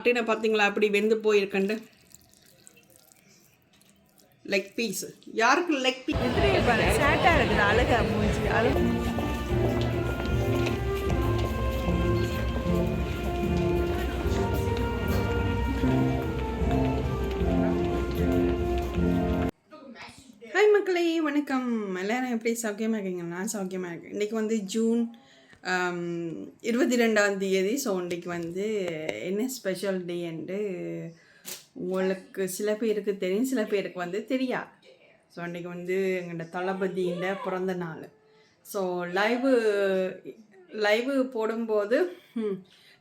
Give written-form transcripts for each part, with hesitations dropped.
மட்டனை பார்த்தீங்களா அப்படி வெந்து போயிருக்கண்டு. லெக் பீஸ் யாருக்கு லெக் பீஸ் சேட்டாக இருக்குது. அழகா மூஞ்சி அழகு. ஹாய் மக்களே, வணக்கம். எல்லாரும் எப்படி சௌக்கியமாக இருக்கீங்க? நான் சௌக்கியமாக இருக்கேன். இன்றைக்கி வந்து ஜூன் 22 ஸோ இன்றைக்கி வந்து என்ன ஸ்பெஷல் டே என்று உங்களுக்கு சில பேருக்கு தெரியும், சில பேருக்கு வந்து தெரியாது. ஸோ இன்றைக்கி வந்து எங்களோட தளபதியின் பிறந்த நாள். ஸோ லைவு போடும்போது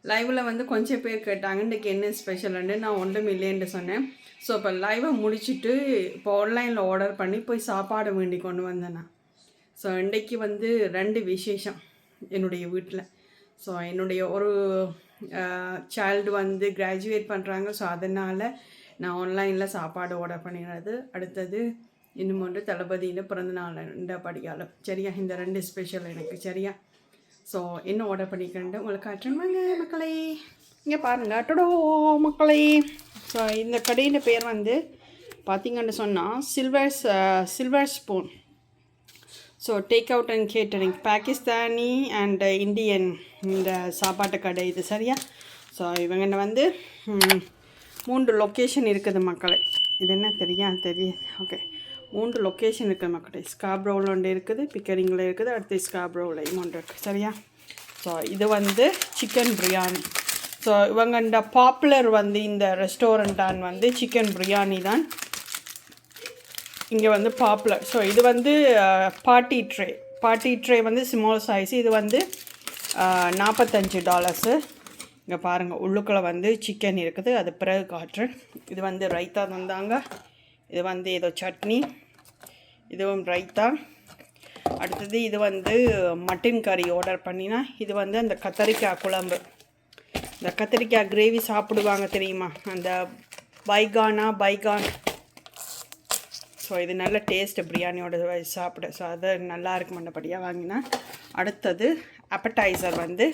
லைவில் வந்து கொஞ்சம் பேர் கேட்டாங்க இன்றைக்கி என்ன ஸ்பெஷல்ன்னு. நான் ஒன்றும் இல்லைன்னு சொன்னேன். ஸோ இப்போ லைவை முடிச்சுட்டு இப்போ ஆன்லைனில் ஆர்டர் பண்ணி போய் சாப்பாடு வேண்டி கொண்டு வந்தேன் நான். ஸோ இன்றைக்கி வந்து 2 விசேஷம் என்னுடைய வீட்டில். ஸோ என்னுடைய ஒரு சைல்டு வந்து கிராஜுவேட் பண்ணுறாங்க. ஸோ அதனால் நான் ஆன்லைனில் சாப்பாடு ஆர்டர் பண்ணிடுறது. அடுத்தது இன்னும் ஒன்று தளபதியில் பிறந்தநாள் படியாலும். சரியா, இந்த 2 ஸ்பெஷல் எனக்கு. சரியா, ஸோ என்ன ஆர்டர் பண்ணிக்கிறேன் உங்களுக்கு காட்டுறேன் வாங்க மக்களே. இங்கே பாருங்கள் அட்டடோ மக்களே. ஸோ இந்த கடையின் பேர் வந்து பார்த்திங்கன்னு சொன்னால் silver spoon. So take out and catering, Pakistani and Indian இந்த சாப்பாட்டு கடை இது. சரியா, ஸோ இவங்க வந்து 3 லொக்கேஷன் இருக்குது மக்களே. இது என்ன தெரியுது? ஓகே, 3 லொக்கேஷன் இருக்குது மக்களே. ஸ்காப்ரோவில் ஒன்று இருக்குது, பிக்கரிங்கில் இருக்குது, அடுத்து ஸ்காப்ரோவிலையும் ஒன்று இருக்குது. சரியா, ஸோ இது வந்து சிக்கன் பிரியாணி. ஸோ இவங்க இந்த பாப்புலர் வந்து இந்த ரெஸ்டாரண்ட்டான் வந்து சிக்கன் பிரியாணி தான் இங்கே வந்து பாப்புலர். ஸோ இது வந்து பார்ட்டி ட்ரே வந்து ஸ்மால் சைஸ். இது வந்து $45. இங்கே பாருங்கள், உள்ளுக்குள்ளே வந்து சிக்கன் இருக்குது. அது பிறகு காட்டுறேன். இது வந்து ரைத்தா தந்தாங்க. இது வந்து ஏதோ சட்னி, இதுவும் ரைத்தா. அடுத்தது இது வந்து மட்டன் கறி ஆர்டர் பண்ணினா. இது வந்து அந்த கத்தரிக்காய் குழம்பு, இந்த கத்திரிக்காய் கிரேவி சாப்பிடுவாங்க தெரியுமா, அந்த பைகான். ஸோ இது நல்ல டேஸ்ட்டு பிரியாணியோட சாப்பிட. ஸோ அது நல்லா இருக்கும், மண்டபடியாக வாங்கினா. அடுத்தது அப்படைசர் வந்து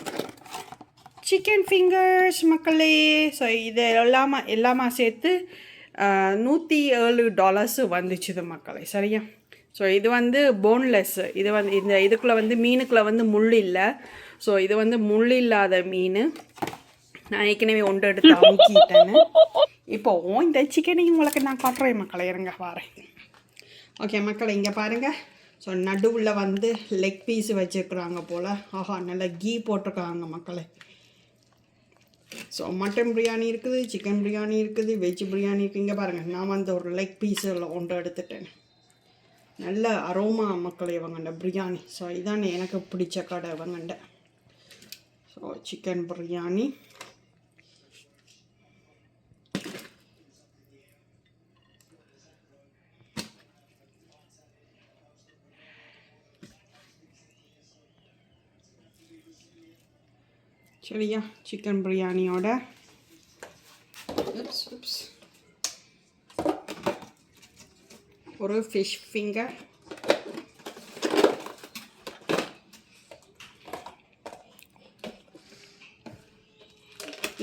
சிக்கன் ஃபிங்கர்ஸ் மக்களே. ஸோ இது எல்லாமா சேர்த்து $107 வந்துச்சுது மக்களே. சரியா, ஸோ இது வந்து போன்லெஸ். இது வந்து இந்த இதுக்குள்ளே வந்து மீனுக்குள்ளே வந்து முள் இல்லை. ஸோ இது வந்து முள் இல்லாத மீன். நான் ஏற்கனவே ஒன்று எடுத்து அமுக்கிட்டேன்னு. இப்போது இந்த சிக்கனையும் உங்களுக்கு நான் காட்டுறேன் மக்களை. இருங்க வாரேன். ஓகே மக்களை, இங்கே பாருங்கள். ஸோ நடுவில் வந்து லெக் பீஸ் வச்சுருக்குறாங்க போல். ஆஹா, நல்லா கீ போட்டிருக்காங்க மக்களை. ஸோ மட்டன் பிரியாணி இருக்குது, சிக்கன் பிரியாணி இருக்குது, வெஜ் பிரியாணி இருக்குது. இங்கே பாருங்கள், நான் வந்து ஒரு லெக் பீஸில் ஒன்று எடுத்துட்டேன். நல்ல அரோமா மக்களை இவங்கண்ட பிரியாணி. ஸோ இதான் எனக்கு பிடிச்ச கடை இவங்கண்ட. ஸோ சிக்கன் பிரியாணி, சரியா, சிக்கன் பிரியாணியோட ஒரு ஃபிஷ் ஃபிங்கர்.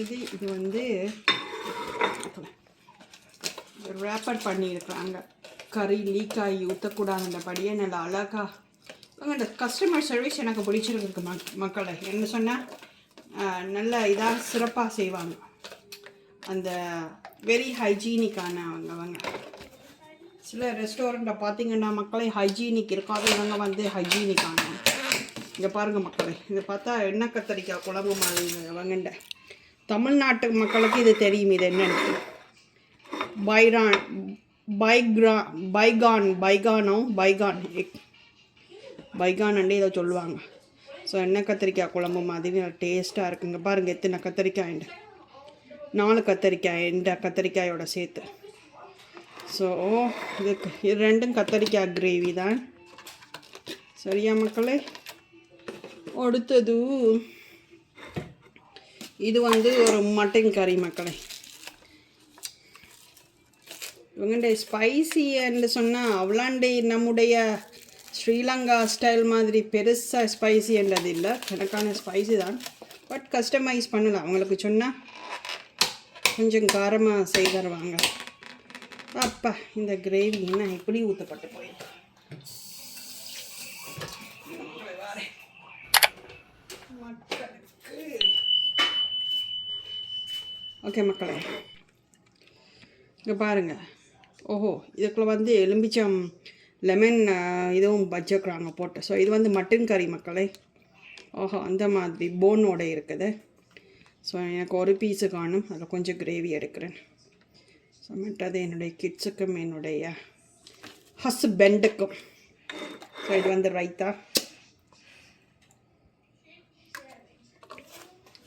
இது வந்து ரேப்பர் பண்ணியிருக்காங்க. கறி லீக் ஆகி ஊற்றக்கூடாதுன்றபடியே நல்லா அழகாக. இந்த கஸ்டமர் சர்வீஸ் எனக்கு பிடிச்சிருக்கு மக்களை. என்ன சொன்னால் நல்ல இதாக சிறப்பாக செய்வாங்க. அந்த வெரி ஹைஜீனிக்கான அவங்க சில ரெஸ்டாரண்ட்டை பார்த்திங்கன்னா மக்களை ஹைஜீனிக் இருக்காது. இவங்க வந்து ஹைஜீனிக்கான. இங்கே பாருங்கள் மக்களை, இதை பார்த்தா எண்ணெய் கத்தரிக்காய் குழம்பு மாதிரி. இவங்கண்ட தமிழ்நாட்டு மக்களுக்கு இது தெரியும். இது என்னென்னு பைகான் இதை சொல்லுவாங்க. ஸோ எண்ணெய் கத்திரிக்காய் குழம்பு மாதிரி நல்லா டேஸ்ட்டாக இருக்குங்க. பாருங்கள் எத்தனை கத்திரிக்காய், 4 கத்திரிக்காய் இந்த கத்திரிக்காயோட சேர்த்து. ஸோ இது 2 கத்திரிக்காய் கிரேவி தான். சரியா மக்களே, அடுத்தது இது வந்து ஒரு மட்டன் கறி மக்களே. இவங்கள்ட ஸ்பைசி என்று சொன்னால் அவ்வளாண்டே நம்முடைய ஸ்ரீலங்கா ஸ்டைல் மாதிரி பெருசாக ஸ்பைசி என்றது இல்லை. எனக்கான ஸ்பைசி தான், பட் கஸ்டமைஸ் பண்ணலாம். அவங்களுக்கு சொன்னால் கொஞ்சம் காரமாக செய்து தருவாங்க. அப்பா இந்த கிரேவி என்ன இப்படி ஊற்றப்பட்டு போயிருக்கு. மக்களுக்கு ஓகே மக்களே, இங்கே பாருங்கள். ஓஹோ, இதுக்குள்ள வந்து எலும்பிச்சம் லெமன் இதுவும் வச்சுக்கிறாங்க போட்டு. ஸோ இது வந்து மட்டன் கறி மக்களே. ஓஹோ, அந்த மாதிரி போனோட இருக்குது. ஸோ எனக்கு ஒரு பீஸு காணும், அதில் கொஞ்சம் கிரேவி எடுக்கிறேன். ஸோ மற்றது என்னுடைய கிட்ஸுக்கும் என்னுடைய ஹஸ்பண்டுக்கும். ஸோ இது வந்து ரைத்தா.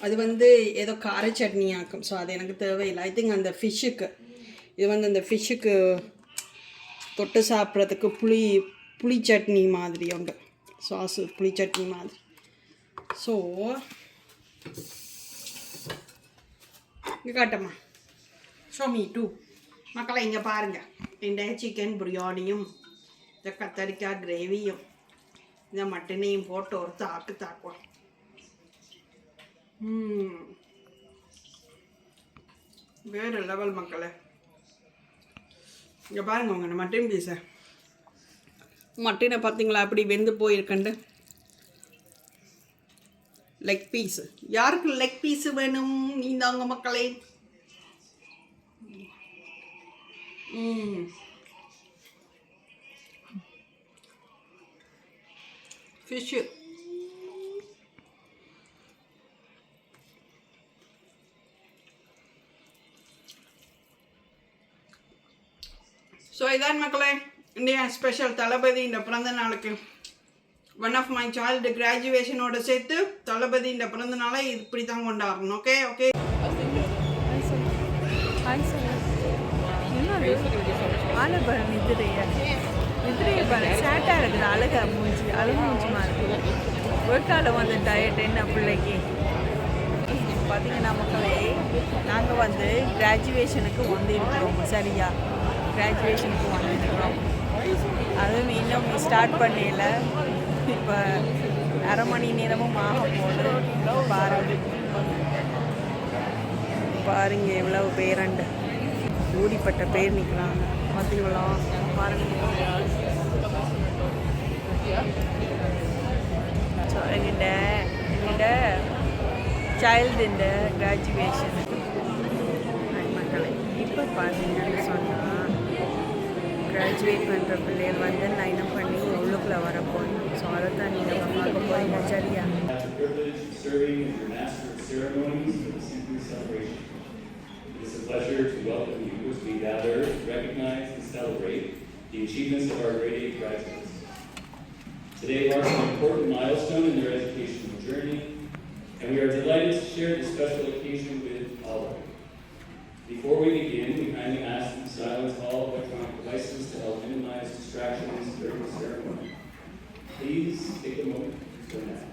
அது வந்து ஏதோ கார சட்னி ஆக்கும். ஸோ அது எனக்கு தேவையில்லை. ஐ திங்க் அந்த ஃபிஷ்ஷுக்கு இது வந்து அந்த ஃபிஷ்ஷுக்கு தொட்டு சாப்பிட்றதுக்கு புளி சட்னி மாதிரி உண்டு. சாஸு புளி சட்னி மாதிரி. ஸோ இங்கே காட்டம்மா, ஷோ மீ டூ. மக்களை இங்கே பாருங்கள், இந்த சிக்கன் பிரியாணியும் இந்த கத்தரிக்காய் கிரேவியும் இந்த மட்டனையும் போட்டு ஒரு தாக்குவோம். வேறு லெவல் மக்களை. இங்கே பாருங்க உங்க மட்டன் பீஸை. மட்டனை பார்த்தீங்களா அப்படி வெந்து போயிருக்கண்டு. Leg piece. யாருக்கு லெக் பீஸு வேணும்? நீந்தாங்க மக்களே. ஃபிஷ்ஷு. ஸோ இதான் மக்களே இந்தியா ஸ்பெஷல் தளபதி இந்த பிறந்த நாளுக்கு. ஒன் ஆஃப் மை சைல்டு கிராஜுவேஷனோட சேர்த்து தளபதி இந்த பிறந்த நாளை இப்படி தான் கொண்டாடணும். Okay okay. ஆலப்பழம் நிதிரைய பாரு, சேட்டாக இருக்குது. அழகு மூஞ்சி மாதிரி. ஒருக்காலம் வந்து டயட் என்ன பிள்ளைக்கு. பார்த்தீங்கன்னா மக்களே, நாங்கள் வந்து கிராஜுவேஷனுக்கு வந்துருக்கிறோம். சரியா, கிராஜுவேஷனுக்கு வந்துருக்கிறோம். அதுவும் இன்னும் ஸ்டார்ட் பண்ணல. இப்போ அரை மணி நேரமும் ஆக போகுது. பாருங்க எவ்வளவு பேரண்டு ஊடிப்பட்ட பேர் நிற்கிறாங்க. பார்த்தீங்களா? பாருங்க. ஸோ எங்கிட்ட சைல்டு கிராஜுவேஷன் மக்களை இப்போ பார்த்தீங்கன்னு சொன்னால் கிராஜுவேட் பண்ணுற பிள்ளைகள் வந்து லைனம் பண்ணி உள்ளுக்குள்ளே வரப்போம். ஸோ அதை தான் நீங்கள் பார்க்க போகிறீங்க. சரியா? It's a pleasure to welcome you as we gather, recognize, and celebrate the achievements of our grade 8 graduates. Today marks an important milestone in their educational journey, and we are delighted to share this special occasion with all of you. Before we begin, we kindly ask that you silence all electronic devices to help minimize distractions during the ceremony. Please take a moment for that.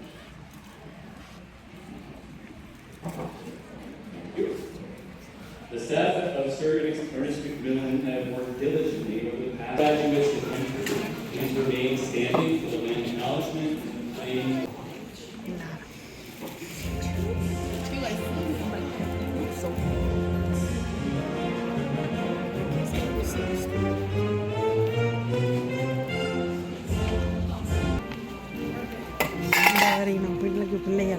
The staff of Sir Ernest McMillan have worked diligently over the past graduates of country and remain standing for the land acknowledgement and playing. நம்ம பிள்ளைக்கு பிள்ளையா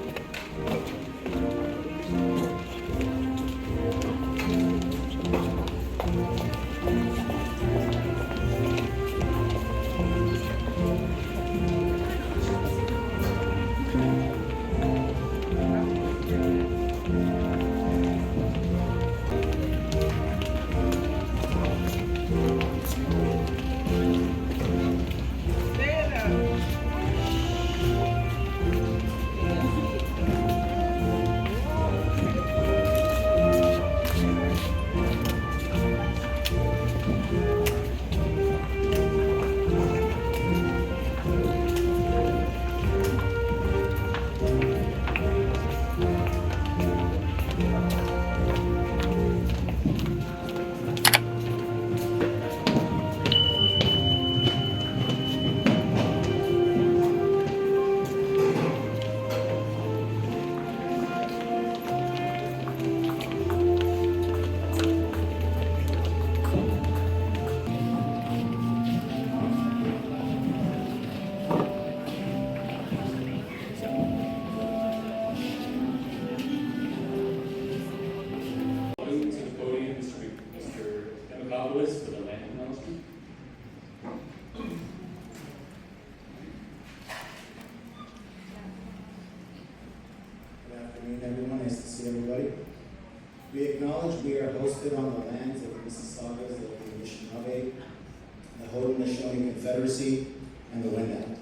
office for the land milestone. Good afternoon, everyone. Nice to see everybody. We acknowledge we are hosted on the lands of the Mississaugas of the Anishinaabe, the Haudenosaunee Confederacy, and the Wendat.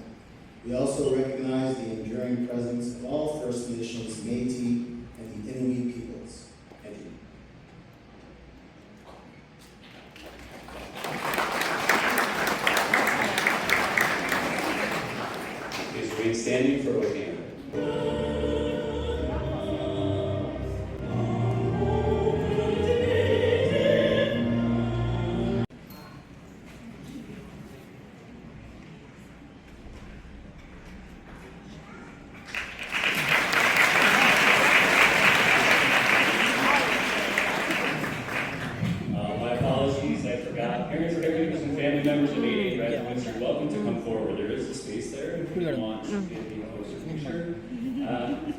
We also recognize the enduring presence of all First Nations, Métis, and the Inuit peoples. Thank you. Please remain standing for oath hand. My apologies, I forgot. Parents, caregivers, and family members of 88 graduates, you're welcome to come forward. There is a space there if you want to get a closer picture.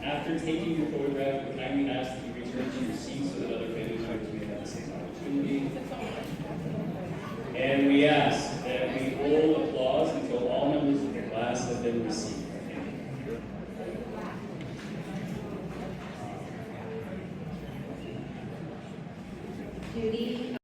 After taking your photograph, we kindly ask that you return to your seat so that other family members may have the same opportunity. And we ask that we hold applause until all members of the class have been received. Judy